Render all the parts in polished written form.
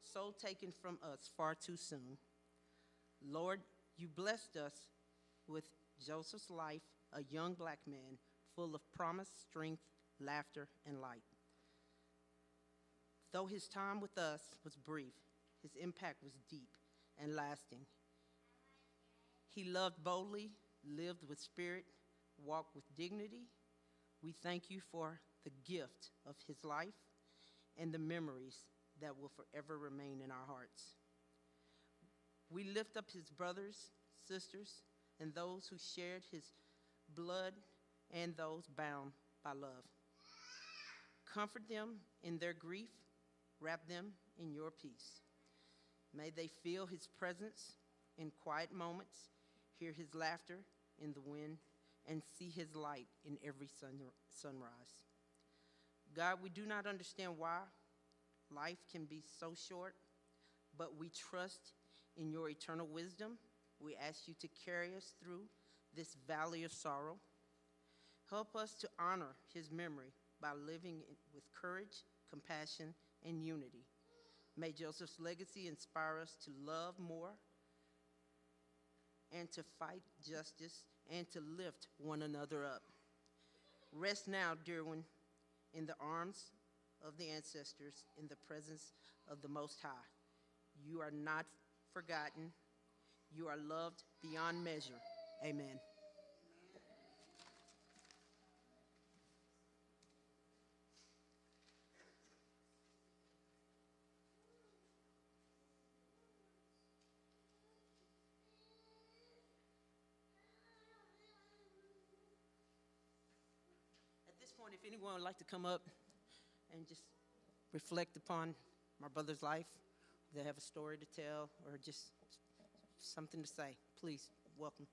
so taken from us far too soon. Lord, you blessed us with Joseph's life, a young black man full of promise, strength, laughter, and light. Though his time with us was brief, his impact was deep and lasting. He loved boldly, lived with spirit, walked with dignity. We thank you for the gift of his life and the memories that will forever remain in our hearts. We lift up his brothers, sisters, and those who shared his blood and those bound by love. Comfort them in their grief, wrap them in your peace. May they feel his presence in quiet moments, hear his laughter in the wind, and see his light in every sunrise. God, we do not understand why life can be so short, but we trust in your eternal wisdom. We ask you to carry us through this valley of sorrow. Help us to honor his memory by living with courage, compassion, and unity. May Joseph's legacy inspire us to love more and to fight justice and to lift one another up. Rest now, dear one, in the arms of the ancestors, in the presence of the Most High. You are not forgotten. You are loved beyond measure. Amen. At this point, if anyone would like to come up and just reflect upon my brother's life, they have a story to tell or just something to say, please, welcome.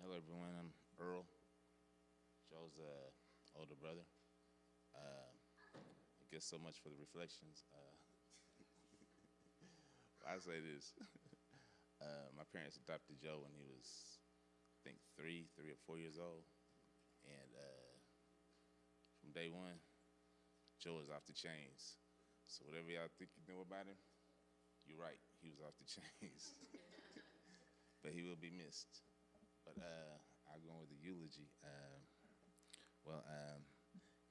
Hello, everyone. I'm Earl, Joe's older brother. I guess so much for the reflections. I say this. My parents adopted Joe when he was, I think, three or 4 years old. And from day one, Joe was off the chains. So whatever y'all think you know about him, you're right. He was off the chains. But he will be missed. But I'll go with the eulogy.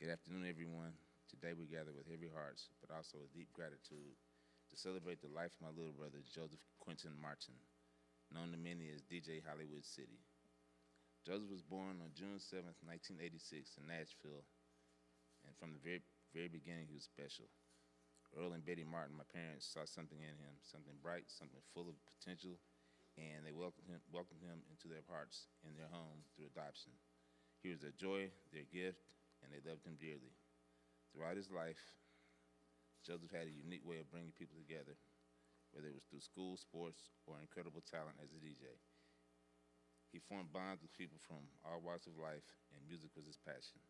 Good afternoon, everyone. Today we gather with heavy hearts, but also with deep gratitude to celebrate the life of my little brother, Joseph Quentin Martin, known to many as DJ Hollywood City. Joseph was born on June 7th, 1986 in Nashville, and from the very beginning he was special. Earl and Betty Martin, my parents, saw something in him, something bright, something full of potential, and they welcomed him into their hearts and their home through adoption. He was their joy, their gift, and they loved him dearly. Throughout his life, Joseph had a unique way of bringing people together, whether it was through school, sports, or incredible talent as a DJ. He formed bonds with people from all walks of life, and music was his passion,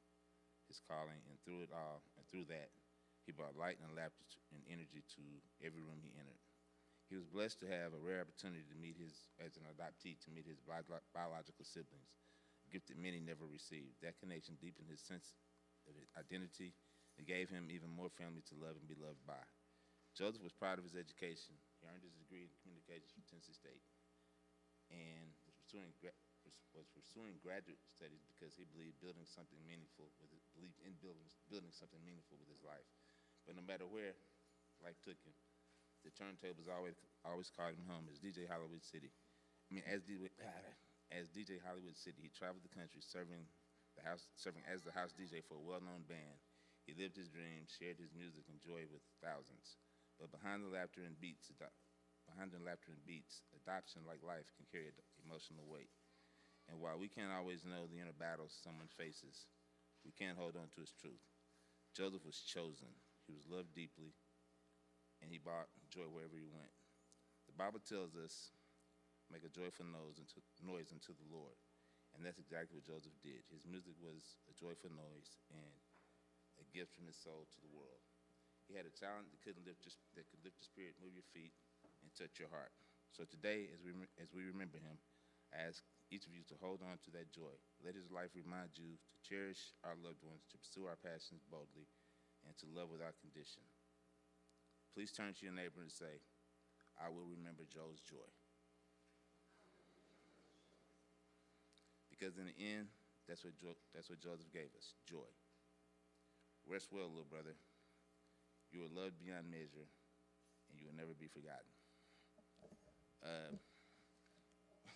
his calling, and through it all, and through that, he brought light and laughter and energy to every room he entered. He was blessed to have a rare opportunity to meet as an adoptee, to meet his biological siblings, a gift that many never received. That connection deepened his sense of his identity and gave him even more family to love and be loved by. Joseph was proud of his education. He earned his degree in communications from Tennessee State and was pursuing graduate studies because he believed building something meaningful with it, believed in building something meaningful with his life. But no matter where life took him, the turntables always called him home as DJ Hollywood City. As DJ Hollywood City, he traveled the country serving as the house DJ for a well-known band. He lived his dreams, shared his music and joy with thousands. But behind the laughter and beats, adoption, like life, can carry an emotional weight. And while we can't always know the inner battles someone faces, we can hold on to its truth. Joseph was chosen. He was loved deeply, and he brought joy wherever he went. The Bible tells us, make a joyful noise unto the Lord. And that's exactly what Joseph did. His music was a joyful noise and a gift from his soul to the world. He had a talent that could lift your spirit, move your feet, and touch your heart. So today, as we remember him, I ask each of you to hold on to that joy. Let his life remind you to cherish our loved ones, to pursue our passions boldly, and to love without condition. Please turn to your neighbor and say, I will remember Joe's joy. Because in the end, that's what Joseph gave us, joy. Rest well, little brother. You are loved beyond measure, and you will never be forgotten.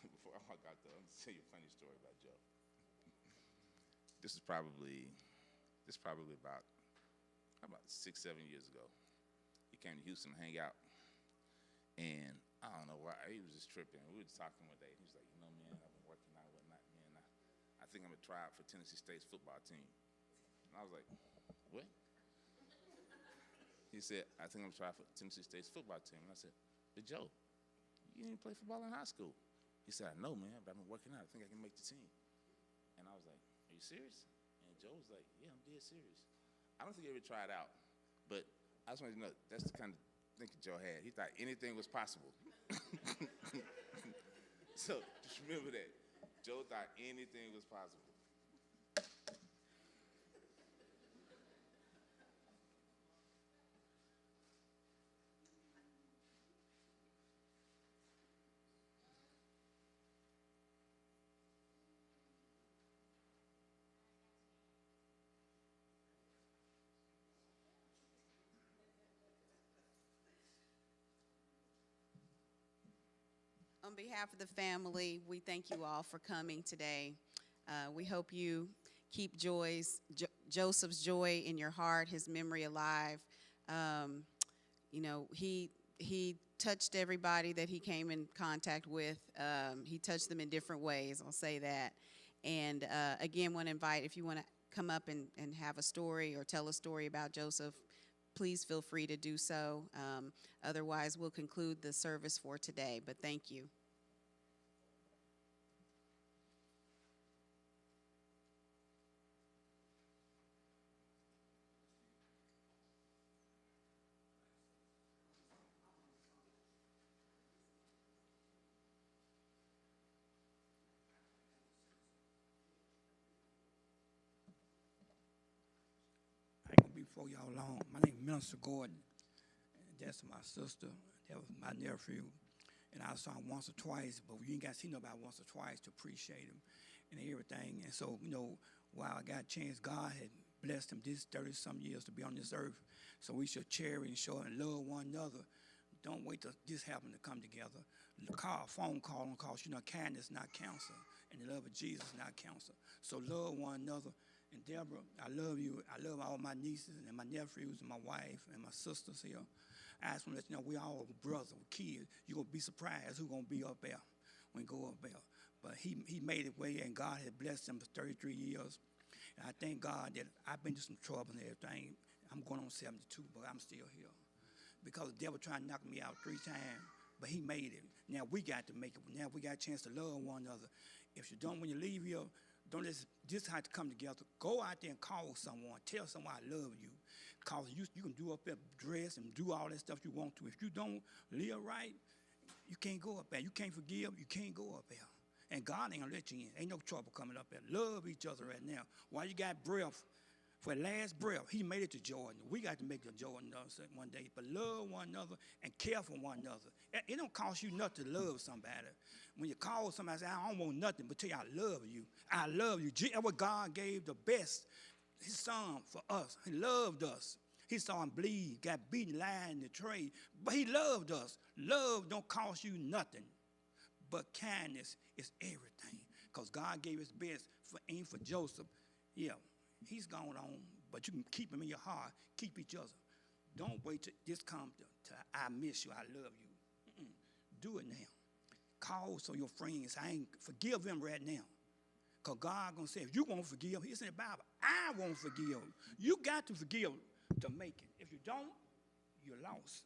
Before I walk out though, I'm going to tell you a funny story about Joe. This is probably about 6, 7 years ago. He came to Houston to hang out, and I don't know why, he was just tripping. We were just talking one day, and he was like, man, I've been working out and whatnot, man. I think I'm going to try out for Tennessee State's football team. And I was like, what? He said, I think I'm going to try out for Tennessee State's football team. And I said, but Joe, you didn't play football in high school. He said, I know, man, but I've been working out. I think I can make the team. And I was like, are you serious? And Joe was like, yeah, I'm dead serious. I don't think he ever tried out, but I just wanted to know, that's the kind of thinking Joe had. He thought anything was possible. So just remember that. Joe thought anything was possible. On behalf of the family, we thank you all for coming today. We hope you keep Joseph's joy in your heart, his memory alive. He touched everybody that he came in contact with. He touched them in different ways, I'll say that. And again, want to invite, if you want to come up and have a story or tell a story about Joseph, please feel free to do so. Otherwise, we'll conclude the service for today, but thank you. I ain't gonna be before y'all long. My name is Minister Gordon. And that's my sister. That was my nephew. And I saw him once or twice, but you ain't got to see nobody once or twice to appreciate him and everything. And so, while I got a chance, God had blessed him this 30-some years to be on this earth. So we should cherish and show and love one another. Don't wait till this happen to come together. Phone call, because kindness not counsel, and the love of Jesus not counsel. So love one another. And Deborah, I love you. I love all my nieces and my nephews and my wife and my sisters here. I just want to let you know we all brothers, kids. You're going to be surprised who's going to be up there when we go up there. But he made it way, and God had blessed him for 33 years. And I thank God that I've been through some trouble and everything. I'm going on 72, but I'm still here. Because the devil tried to knock me out 3 times, but he made it. Now we got to make it. Now we got a chance to love one another. If you don't, when you leave here, don't let this have to come together. Go out there and call someone. Tell someone I love you. Because you can do up there, dress and do all that stuff you want to. If you don't live right, you can't go up there. You can't forgive, you can't go up there. And God ain't going to let you in. Ain't no trouble coming up there. Love each other right now. While you got breath, for the last breath, he made it to Jordan. We got to make it to Jordan one day. But love one another and care for one another. It don't cost you nothing to love somebody. When you call somebody, say, I don't want nothing but tell you I love you. I love you. That's what God gave the best, his son for us. He loved us. He saw him bleed, got beaten, lied in the trade. But he loved us. Love don't cost you nothing. But kindness is everything. Because God gave his best for Joseph. Yeah. He's gone on, but you can keep him in your heart. Keep each other. Don't wait till this comes to I miss you, I love you. Do it now. Call so your friends, forgive them right now. Because God going to say, if you won't forgive, it's in the Bible, I won't forgive. You got to forgive to make it. If you don't, you're lost.